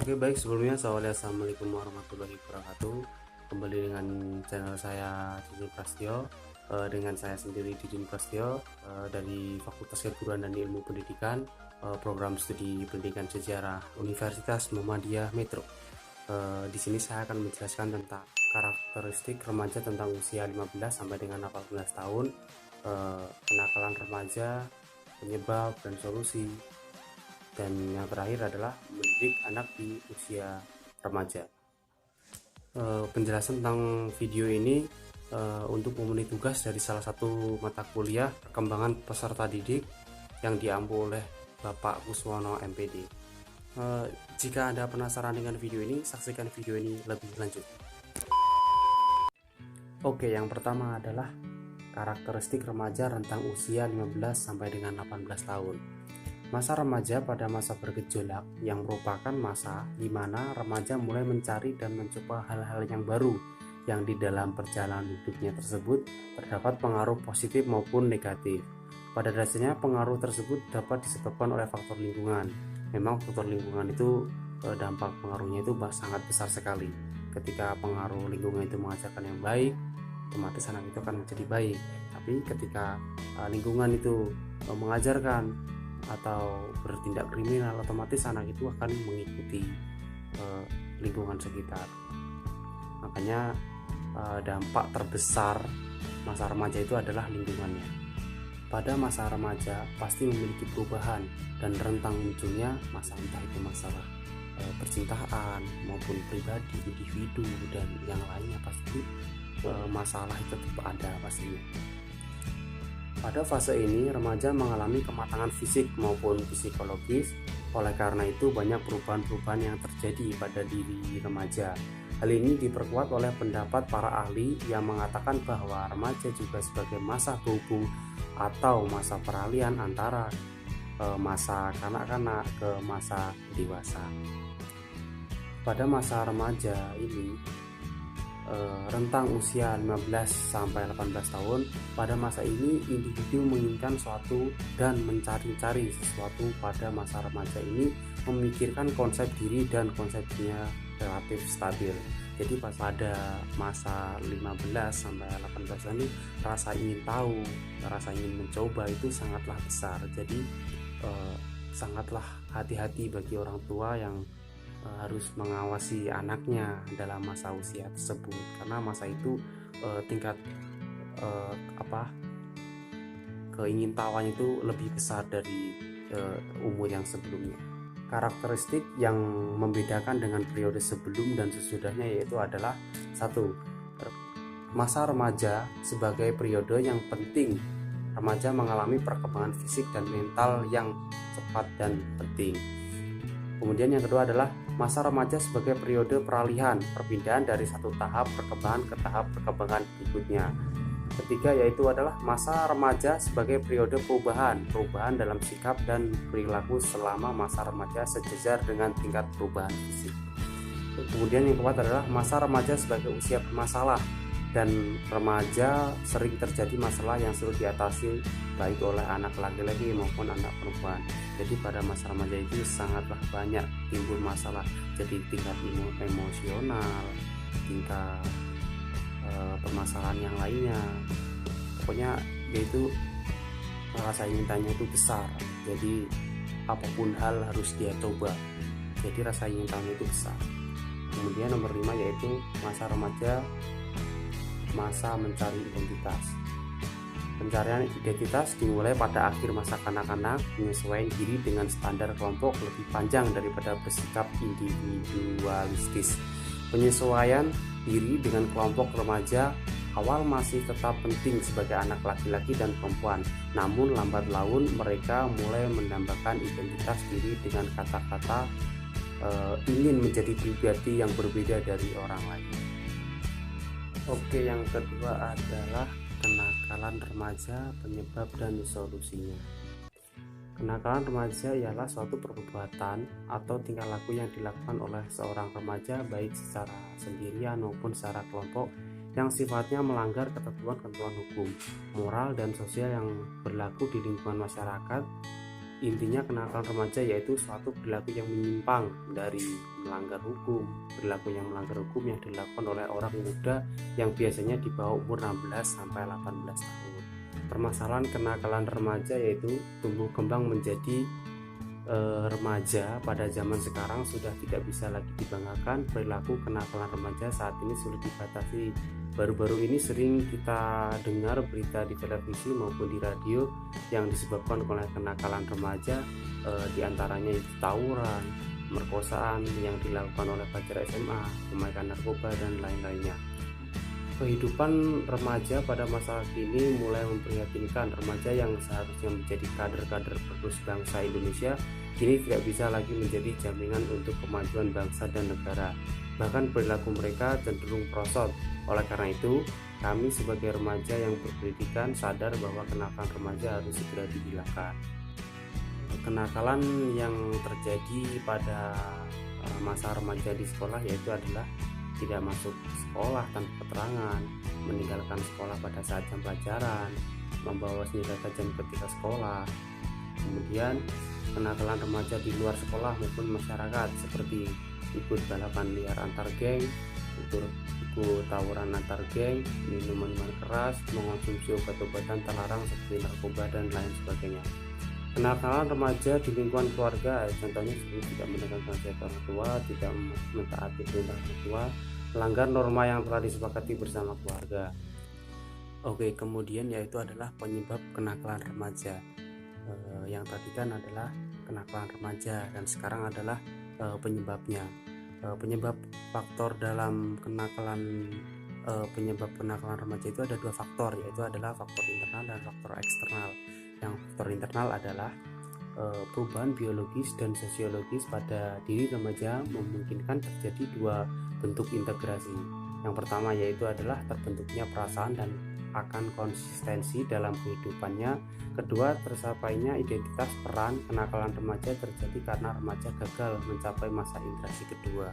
Oke baik, sebelumnya assalamualaikum warahmatullahi wabarakatuh. Kembali dengan channel saya Didin Prasetyo, dengan saya sendiri Didin Prasetyo, dari Fakultas Keguruan dan Ilmu Pendidikan, program studi pendidikan sejarah Universitas Muhammadiyah Metro. Di sini saya akan menjelaskan tentang karakteristik remaja tentang usia 15 sampai dengan 18 tahun, kenakalan remaja, penyebab dan solusi. Dan yang terakhir adalah mendidik anak di usia remaja. Penjelasan tentang video ini untuk memenuhi tugas dari salah satu mata kuliah perkembangan peserta didik yang diampu oleh Bapak Kuswono MPD. Jika Anda penasaran dengan video ini, saksikan video ini lebih lanjut. Oke, yang pertama adalah karakteristik remaja rentang usia 15 sampai dengan 18 tahun. Masa remaja pada masa bergejolak yang merupakan masa di mana remaja mulai mencari dan mencoba hal-hal yang baru yang di dalam perjalanan hidupnya tersebut terdapat pengaruh positif maupun negatif. Pada dasarnya pengaruh tersebut dapat disebabkan oleh faktor lingkungan. Memang faktor lingkungan itu dampak pengaruhnya itu sangat besar sekali. Ketika pengaruh lingkungan itu mengajarkan yang baik, otomatis anak itu akan menjadi baik. Tapi ketika lingkungan itu mengajarkan atau bertindak kriminal, otomatis anak itu akan mengikuti lingkungan sekitar. Makanya dampak terbesar masa remaja itu adalah lingkungannya. Pada masa remaja pasti memiliki perubahan dan rentang munculnya masa, entah itu masalah percintaan maupun pribadi, individu dan yang lainnya, pasti masalah itu tetap ada pastinya. Pada fase ini, remaja mengalami kematangan fisik maupun psikologis. Oleh karena itu, banyak perubahan-perubahan yang terjadi pada diri remaja. Hal ini diperkuat oleh pendapat para ahli yang mengatakan bahwa remaja juga sebagai masa berhubung atau masa peralihan antara masa kanak-kanak ke masa dewasa. Pada masa remaja ini, rentang usia 15 sampai 18 tahun, pada masa ini individu menginginkan suatu dan mencari-cari sesuatu. Pada masa remaja ini memikirkan konsep diri dan konsepnya relatif stabil. Jadi pada masa 15 sampai 18 tahun ini rasa ingin tahu, rasa ingin mencoba itu sangatlah besar. Jadi sangatlah hati-hati bagi orang tua yang harus mengawasi anaknya dalam masa usia tersebut, karena masa itu tingkat keingintahuan itu lebih besar dari umur yang sebelumnya. Karakteristik yang membedakan dengan periode sebelum dan sesudahnya yaitu adalah satu, masa remaja sebagai periode yang penting. Remaja mengalami perkembangan fisik dan mental yang cepat dan penting. Kemudian yang kedua adalah masa remaja sebagai periode peralihan, perpindahan dari satu tahap perkembangan ke tahap perkembangan berikutnya. Ketiga yaitu adalah masa remaja sebagai periode perubahan dalam sikap dan perilaku selama masa remaja sejajar dengan tingkat perubahan fisik. Kemudian yang keempat adalah masa remaja sebagai usia bermasalah, dan remaja sering terjadi masalah yang sulit diatasi baik oleh anak laki-laki maupun anak perempuan. Jadi pada masa remaja itu sangatlah banyak timbul masalah, jadi tingkat emosional, tingkat permasalahan yang lainnya, pokoknya yaitu rasa ingin tanya itu besar. Jadi apapun hal harus dia coba, jadi rasa ingin tahu itu besar. Kemudian nomor 5 yaitu masa remaja, masa mencari identitas. Pencarian identitas dimulai pada akhir masa kanak-kanak, menyesuaikan diri dengan standar kelompok lebih panjang daripada bersikap individualistis. Penyesuaian diri dengan kelompok remaja awal masih tetap penting sebagai anak laki-laki dan perempuan, namun lambat laun mereka mulai menambahkan identitas diri dengan kata-kata ingin menjadi pribadi yang berbeda dari orang lain. Oke, yang kedua adalah kenakalan remaja, penyebab dan solusinya. Kenakalan remaja ialah suatu perbuatan atau tingkah laku yang dilakukan oleh seorang remaja baik secara sendirian maupun secara kelompok yang sifatnya melanggar ketentuan-ketentuan hukum, moral dan sosial yang berlaku di lingkungan masyarakat Intinya kenakalan remaja yaitu suatu perilaku yang menyimpang dari melanggar hukum, perilaku yang melanggar hukum yang dilakukan oleh orang muda yang biasanya di bawah umur 16 sampai 18 tahun. Permasalahan kenakalan remaja yaitu tumbuh kembang menjadi remaja pada zaman sekarang sudah tidak bisa lagi dibanggakan. Perilaku kenakalan remaja saat ini sulit dibatasi. Baru-baru ini sering kita dengar berita di televisi maupun di radio yang disebabkan oleh kenakalan remaja, diantaranya itu tawuran, pemerkosaan yang dilakukan oleh pelajar SMA, pemakaian narkoba dan lain-lainnya. Kehidupan remaja pada masa kini mulai memprihatinkan. Remaja yang seharusnya menjadi kader-kader penerus bangsa Indonesia kini tidak bisa lagi menjadi jaminan untuk kemajuan bangsa dan negara. Bahkan perilaku mereka cenderung merosot. Oleh karena itu, kami sebagai remaja yang berpendidikan sadar bahwa kenakalan remaja harus segera dihilangkan. Kenakalan yang terjadi pada masa remaja di sekolah yaitu adalah tidak masuk sekolah tanpa keterangan, meninggalkan sekolah pada saat jam pelajaran, membawa senjata tajam ketika sekolah. Kemudian kenakalan remaja di luar sekolah maupun masyarakat seperti ikut balapan liar antar geng, ikut tawuran antar geng, minuman keras, mengonsumsi obat-obatan terlarang seperti narkoba dan lain sebagainya. Kenakalan remaja di lingkungan keluarga, contohnya seperti tidak mendengarkan nasihat orang tua, tidak mentaati perintah orang tua, melanggar norma yang telah disepakati bersama keluarga. Oke, kemudian yaitu adalah penyebab kenakalan remaja. Yang tadi kan adalah kenakalan remaja dan sekarang adalah penyebabnya. Penyebab faktor dalam penyebab kenakalan remaja itu ada dua faktor, yaitu adalah faktor internal dan faktor eksternal. Yang faktor internal adalah perubahan biologis dan sosiologis pada diri remaja memungkinkan terjadi dua bentuk integrasi. Yang pertama yaitu adalah terbentuknya perasaan dan akan konsistensi dalam kehidupannya. Kedua, tersapainya identitas peran. Kenakalan remaja terjadi karena remaja gagal mencapai masa integrasi kedua.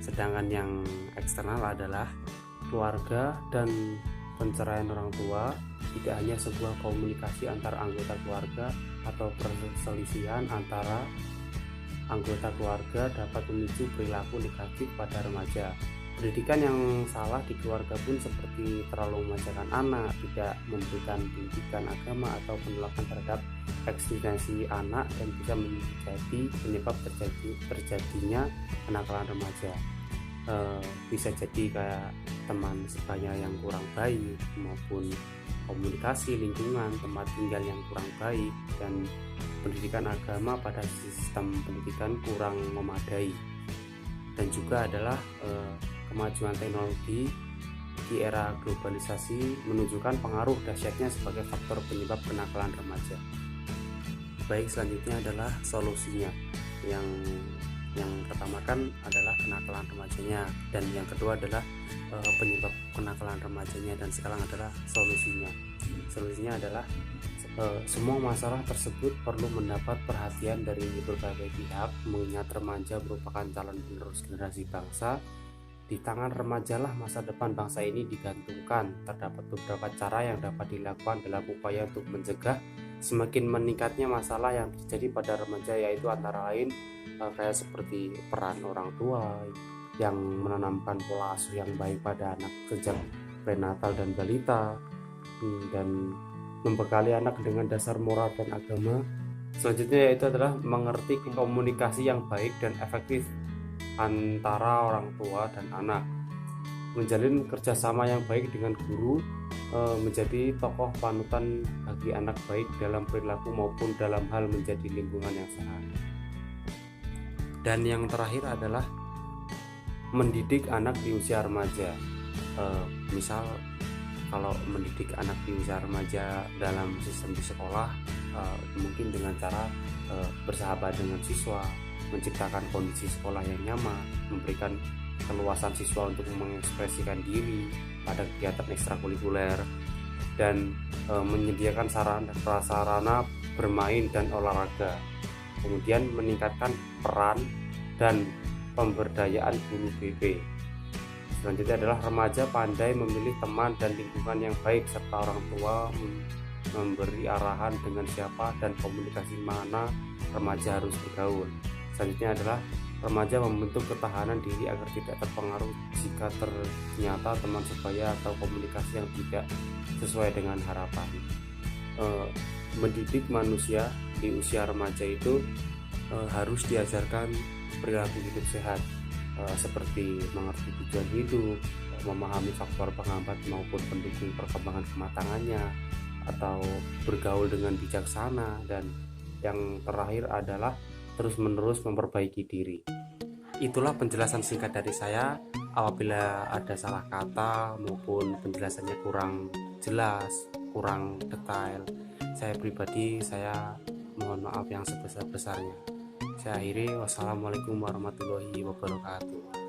Sedangkan yang eksternal adalah keluarga dan perceraian orang tua. Tidak hanya sebuah komunikasi antar anggota keluarga atau perselisihan antara anggota keluarga dapat memicu perilaku negatif pada remaja. Pendidikan yang salah di keluarga pun seperti terlalu memanjakan anak, tidak memberikan pendidikan agama atau penolakan terhadap eksistensi anak dan bisa menjadi penyebab terjadinya kenakalan remaja. Bisa jadi kayak teman sebaya yang kurang baik maupun komunikasi lingkungan tempat tinggal yang kurang baik dan pendidikan agama pada sistem pendidikan kurang memadai. Dan juga adalah kemajuan teknologi di era globalisasi menunjukkan pengaruh dahsyatnya sebagai faktor penyebab kenakalan remaja. Baik, selanjutnya adalah solusinya. Yang pertama kan adalah kenakalan remajanya, dan yang kedua adalah penyebab kenakalan remajanya, dan sekarang adalah solusinya. Solusinya adalah semua masalah tersebut perlu mendapat perhatian dari berbagai pihak, mengingat remaja merupakan calon penerus generasi bangsa. Di tangan remajalah masa depan bangsa ini digantungkan. Terdapat beberapa cara yang dapat dilakukan dalam upaya untuk mencegah semakin meningkatnya masalah yang terjadi pada remaja, yaitu antara lain kayak seperti peran orang tua yang menanamkan pola asuh yang baik pada anak sejak prenatal dan balita, dan membekali anak dengan dasar moral dan agama. Selanjutnya yaitu adalah mengerti komunikasi yang baik dan efektif antara orang tua dan anak, menjalin kerjasama yang baik dengan guru, menjadi tokoh panutan bagi anak baik dalam perilaku maupun dalam hal menjadi lingkungan yang sehat. Dan yang terakhir adalah mendidik anak di usia remaja. Misal kalau mendidik anak di usia remaja dalam sistem di sekolah, mungkin dengan cara bersahabat dengan siswa, menciptakan kondisi sekolah yang nyaman, memberikan keluasan siswa untuk mengekspresikan diri pada kegiatan ekstrakurikuler, dan menyediakan sarana bermain dan olahraga. Kemudian meningkatkan peran dan pemberdayaan guru BP. Selanjutnya adalah remaja pandai memilih teman dan lingkungan yang baik, serta orang tua memberi arahan dengan siapa dan komunikasi mana remaja harus bergaul. Selanjutnya adalah remaja membentuk ketahanan diri agar tidak terpengaruh jika ternyata teman sebaya atau komunikasi yang tidak sesuai dengan harapan. Mendidik manusia di usia remaja itu harus diajarkan perilaku hidup sehat, seperti mengerti tujuan hidup, memahami faktor penghambat maupun pendukung perkembangan kematangannya, atau bergaul dengan bijaksana, dan yang terakhir adalah terus-menerus memperbaiki diri. Itulah penjelasan singkat dari saya. Apabila ada salah kata maupun penjelasannya kurang jelas, kurang detail, saya pribadi mohon maaf yang sebesar-besarnya. Saya akhiri, wassalamualaikum warahmatullahi wabarakatuh.